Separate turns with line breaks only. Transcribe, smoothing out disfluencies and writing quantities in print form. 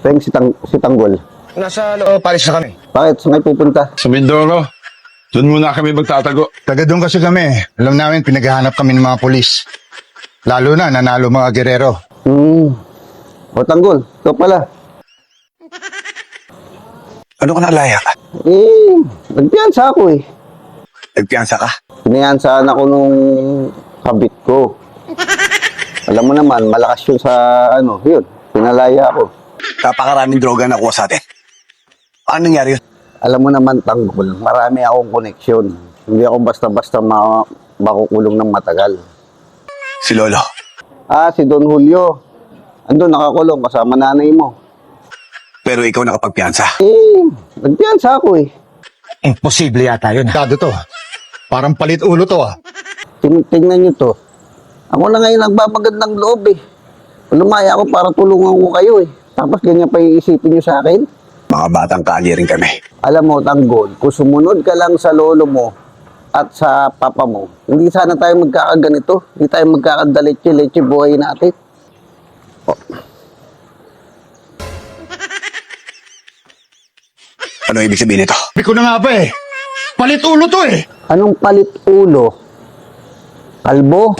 Peng, si Tanggol.
Nasa loob, palis na kami.
Bakit? Saan kayo pupunta?
Sa Mindoro. Doon muna kami magtatago.
Taga doon kasi kami. Alam namin, pinaghahanap kami ng mga pulis. Lalo na, nanalo mga gerero.
O Tanggol, ito pala.
Ano ka nalaya?
Nagpiyansa ako eh.
Nagpiyansa ka?
Pinayansaan ako nung kabit ko. Alam mo naman, malakas yun sa yun, pinalaya ako.
Napakaraming droga na nakuha sa atin. Ano nangyari yun?
Alam mo naman, Tanggol, marami akong koneksyon. Hindi ako basta-basta makukulong ng matagal.
Si Lolo.
Si Don Julio. Andun, nakakulong kasama nanay mo.
Pero ikaw nakapagpiyansa.
Nagpiyansa ako eh.
Imposible yata yun.
Kado to. Parang palit ulo to ah.
Tingnan nyo to. Ako na ngayon nagbabagandang loob eh. Lumaya ako para tulungan ko kayo eh. Tapos ganyan pa iisipin nyo sa akin.
Mga batang kalye rin kami.
Alam mo, Tanggol, kung sumunod ka lang sa lolo mo at sa papa mo, hindi sana tayo magkakaganito. Hindi tayo magkakadalitsi-litsi buhay natin.
Ano ibig sabihin nito?
Sabi ko na nga ba eh. Palit ulo to eh.
Anong palit ulo? Kalbo?